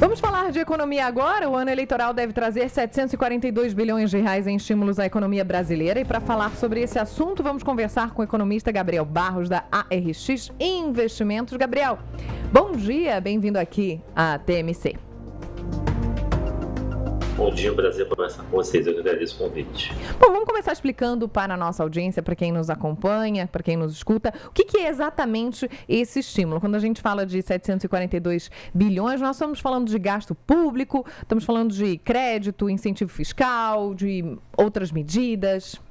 Vamos falar de economia agora. O ano eleitoral deve trazer 742 bilhões de reais em estímulos à economia brasileira. E para falar sobre esse assunto, vamos conversar com o economista Gabriel Barros, da ARX Investimentos. Gabriel, bom dia, bem-vindo aqui à TMC. Bom dia, prazer conversar com vocês, eu agradeço o convite. Bom, vamos começar explicando para a nossa audiência, para quem nos acompanha, para quem nos escuta, o que é exatamente esse estímulo. Quando a gente fala de 742 bilhões, nós estamos falando de gasto público, estamos falando de crédito, incentivo fiscal, de outras medidas.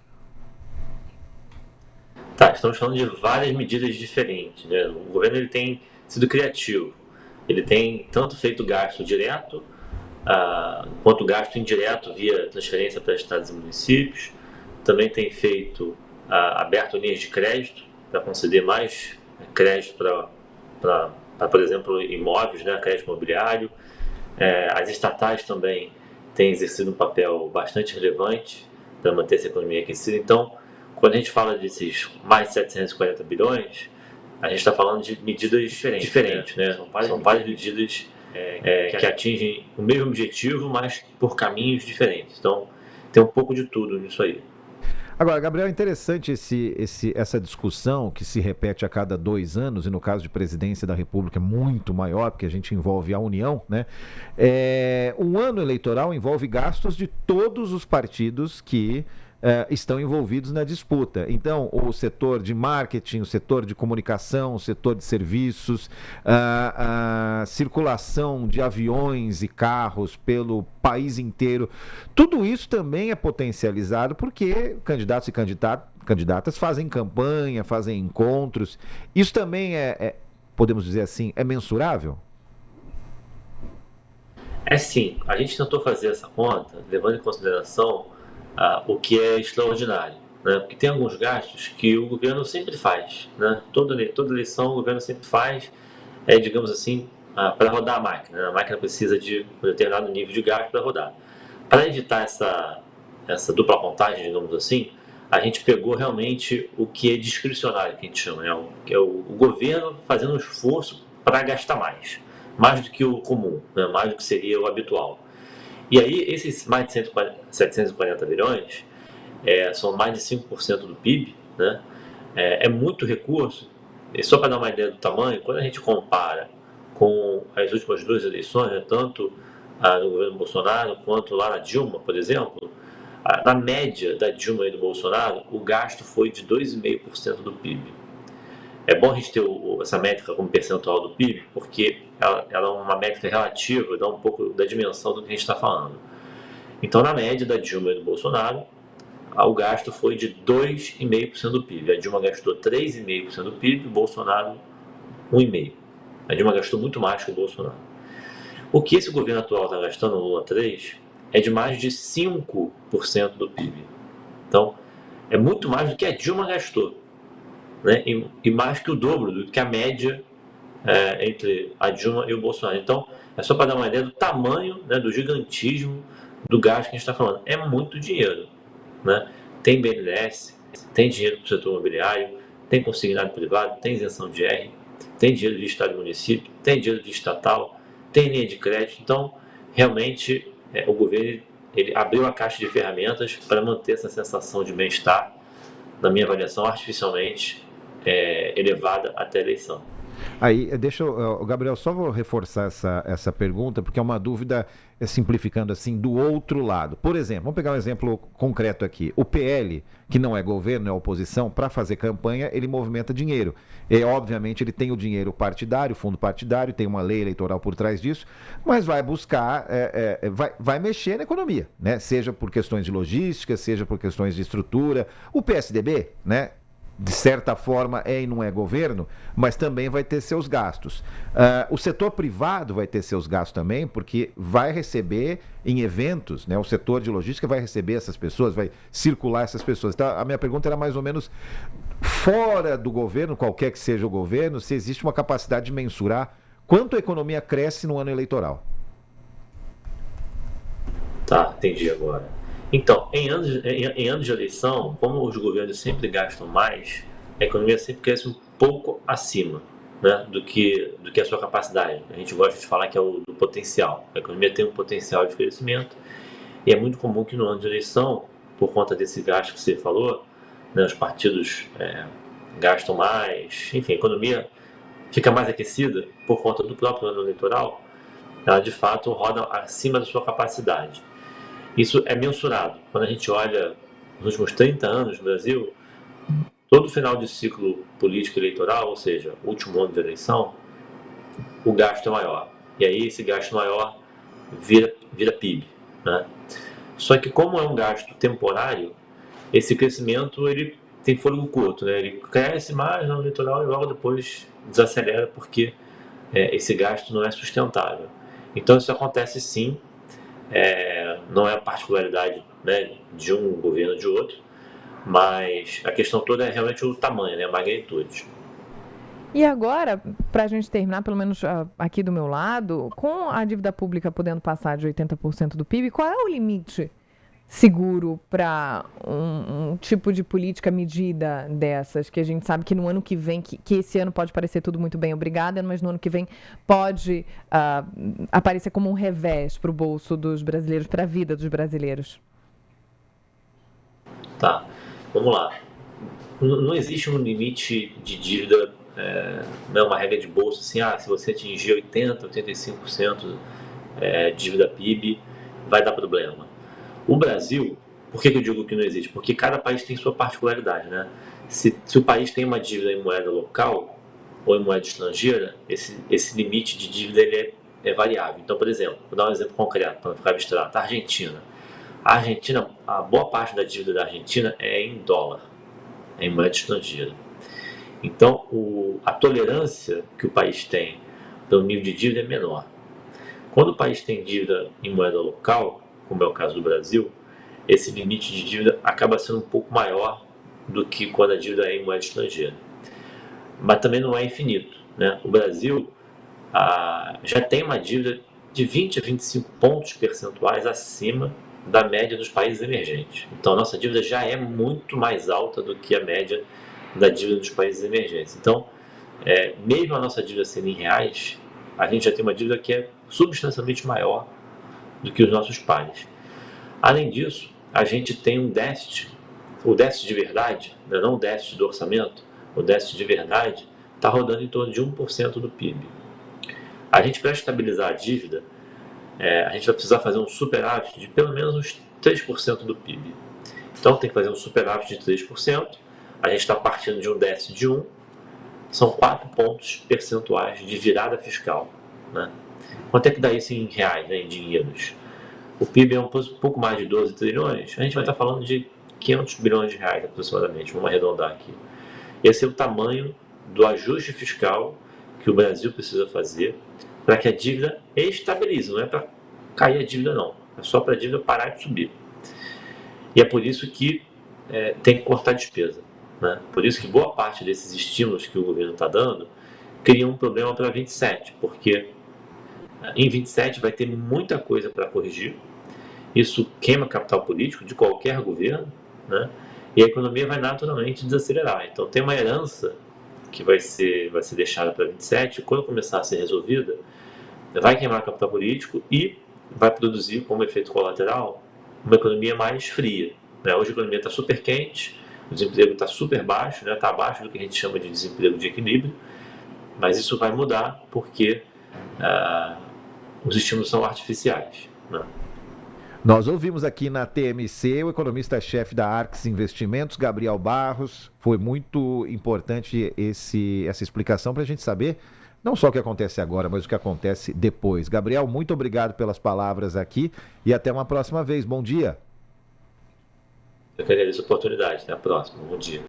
Tá, estamos falando de várias medidas diferentes, né? O governo ele tem sido criativo, ele tem tanto feito gasto direto, quanto gasto indireto via transferência para estados e municípios. Também tem feito, aberto linhas de crédito para conceder mais crédito para, por exemplo, imóveis, né, crédito imobiliário. As estatais também têm exercido um papel bastante relevante para manter essa economia aquecida. Então, quando a gente fala desses mais de 740 bilhões, a gente está falando de medidas diferentes, né? São várias medidas que atingem o mesmo objetivo, mas por caminhos diferentes. Então, tem um pouco de tudo nisso aí. Agora, Gabriel, é interessante essa discussão que se repete a cada 2 anos, e no caso de presidência da República é muito maior, porque a gente envolve a União, né? O ano eleitoral envolve gastos de todos os partidos que estão envolvidos na disputa. Então, o setor de marketing, o setor de comunicação, o setor de serviços, a circulação de aviões e carros pelo país inteiro, tudo isso também é potencializado porque candidatos e candidatas fazem campanha, fazem encontros. Isso também podemos dizer assim, é mensurável? Sim. A gente tentou fazer essa conta, levando em consideração o que é extraordinário, né? Porque tem alguns gastos que o governo sempre faz, né? Toda eleição o governo sempre faz, digamos assim, para rodar a máquina, né? A máquina precisa de um determinado nível de gasto para rodar. Para evitar essa dupla contagem, digamos assim, a gente pegou realmente o que é discricionário, que a gente chama, né? Que é o governo fazendo um esforço para gastar mais do que o comum, né? Mais do que seria o habitual. E aí, esses mais de 740 bilhões são mais de 5% do PIB, né? É muito recurso. E só para dar uma ideia do tamanho, quando a gente compara com as últimas 2 eleições, né, tanto no governo Bolsonaro quanto lá na Dilma, por exemplo, na média da Dilma e do Bolsonaro, o gasto foi de 2,5% do PIB. É bom a gente ter essa métrica como percentual do PIB, porque ela é uma métrica relativa, dá um pouco da dimensão do que a gente está falando. Então, na média da Dilma e do Bolsonaro, o gasto foi de 2,5% do PIB. A Dilma gastou 3,5% do PIB, o Bolsonaro 1,5%. A Dilma gastou muito mais que o Bolsonaro. O que esse governo atual está gastando, no Lula 3, é de mais de 5% do PIB. Então, é muito mais do que a Dilma gastou, né? E mais que o dobro do que a média entre a Dilma e o Bolsonaro. Então, é só para dar uma ideia do tamanho, né, do gigantismo do gasto que a gente está falando. É muito dinheiro, né? Tem BNDES, tem dinheiro para o setor imobiliário, tem consignado privado, tem isenção de IR, tem dinheiro de estado e município, tem dinheiro de estatal, tem linha de crédito. Então, realmente, o governo ele abriu a caixa de ferramentas para manter essa sensação de bem-estar, na minha avaliação, artificialmente elevada até a eleição. Aí, Gabriel, só vou reforçar essa pergunta, porque é uma dúvida, simplificando assim, do outro lado. Por exemplo, vamos pegar um exemplo concreto aqui. O PL, que não é governo, é oposição, para fazer campanha, ele movimenta dinheiro. Obviamente, ele tem o dinheiro partidário, fundo partidário, tem uma lei eleitoral por trás disso, mas vai buscar, vai mexer na economia, né? Seja por questões de logística, seja por questões de estrutura. O PSDB, né? De certa forma e não é governo, mas também vai ter seus gastos. O setor privado vai ter seus gastos também, porque vai receber em eventos, né? O setor de logística vai receber essas pessoas, vai circular essas pessoas. Então, a minha pergunta era mais ou menos, fora do governo, qualquer que seja o governo, se existe uma capacidade de mensurar quanto a economia cresce no ano eleitoral. Tá, entendi agora. Então, em anos de eleição, como os governos sempre gastam mais, a economia sempre cresce um pouco acima, né, do que a sua capacidade. A gente gosta de falar que é o do potencial. A economia tem um potencial de crescimento e é muito comum que no ano de eleição, por conta desse gasto que você falou, né, os partidos gastam mais, enfim, a economia fica mais aquecida por conta do próprio ano eleitoral, ela de fato roda acima da sua capacidade. Isso é mensurado. Quando a gente olha nos últimos 30 anos no Brasil, todo final de ciclo político eleitoral, ou seja, último ano de eleição, o gasto é maior. E aí esse gasto maior vira PIB, né? Só que como é um gasto temporário, esse crescimento ele tem fôlego curto, né? Ele cresce mais no eleitoral e logo depois desacelera porque esse gasto não é sustentável. Então isso acontece sim, não é a particularidade, né, de um governo ou de outro, mas a questão toda é realmente o tamanho, né, a magnitude. E agora, para a gente terminar, pelo menos aqui do meu lado, com a dívida pública podendo passar de 80% do PIB, qual é o limite seguro para um tipo de política medida dessas, que a gente sabe que no ano que vem, que esse ano pode parecer tudo muito bem, obrigada, mas no ano que vem pode aparecer como um revés para o bolso dos brasileiros, para a vida dos brasileiros? Tá, vamos lá. Não existe um limite de dívida, não é uma regra de bolsa assim, se você atingir 80%, 85% de dívida PIB, vai dar problema. O Brasil, por que eu digo que não existe? Porque cada país tem sua particularidade, né? Se o país tem uma dívida em moeda local ou em moeda estrangeira, esse limite de dívida ele é variável. Então, por exemplo, vou dar um exemplo concreto para não ficar abstrato. A Argentina, a boa parte da dívida da Argentina é em dólar, é em moeda estrangeira. Então, a tolerância que o país tem para o nível de dívida é menor. Quando o país tem dívida em moeda local, como é o caso do Brasil, esse limite de dívida acaba sendo um pouco maior do que quando a dívida é em moeda estrangeira. Mas também não é infinito, né? O Brasil já tem uma dívida de 20 a 25 pontos percentuais acima da média dos países emergentes. Então, a nossa dívida já é muito mais alta do que a média da dívida dos países emergentes. Então, mesmo a nossa dívida sendo em reais, a gente já tem uma dívida que é substancialmente maior do que os nossos pares. Além disso, a gente tem um déficit, o déficit de verdade, não o déficit do orçamento, o déficit de verdade está rodando em torno de 1% do PIB. A gente, para estabilizar a dívida, a gente vai precisar fazer um superávit de pelo menos uns 3% do PIB. Então tem que fazer um superávit de 3%, a gente está partindo de um déficit de 1%, são 4 pontos percentuais de virada fiscal, né? Quanto é que dá isso em reais, né, em dinheiros? O PIB é um pouco mais de 12 trilhões, a gente vai estar falando de 500 bilhões de reais aproximadamente, vamos arredondar aqui. Esse é o tamanho do ajuste fiscal que o Brasil precisa fazer para que a dívida estabilize, não é para cair a dívida não, é só para a dívida parar de subir. E é por isso que tem que cortar despesa, né? Por isso que boa parte desses estímulos que o governo está dando cria um problema para 27, porque em 27 vai ter muita coisa para corrigir, isso queima capital político de qualquer governo, né? E a economia vai naturalmente desacelerar. Então tem uma herança que vai ser deixada para 27, e quando começar a ser resolvida, vai queimar capital político e vai produzir como efeito colateral uma economia mais fria, né? Hoje a economia está super quente, o desemprego está super baixo, né? Está abaixo do que a gente chama de desemprego de equilíbrio, mas isso vai mudar porque os estímulos são artificiais, né? Nós ouvimos aqui na TMC o economista-chefe da Arx Investimentos, Gabriel Barros. Foi muito importante essa explicação para a gente saber não só o que acontece agora, mas o que acontece depois. Gabriel, muito obrigado pelas palavras aqui e até uma próxima vez. Bom dia. Eu que agradeço a oportunidade. Até a próxima. Bom dia.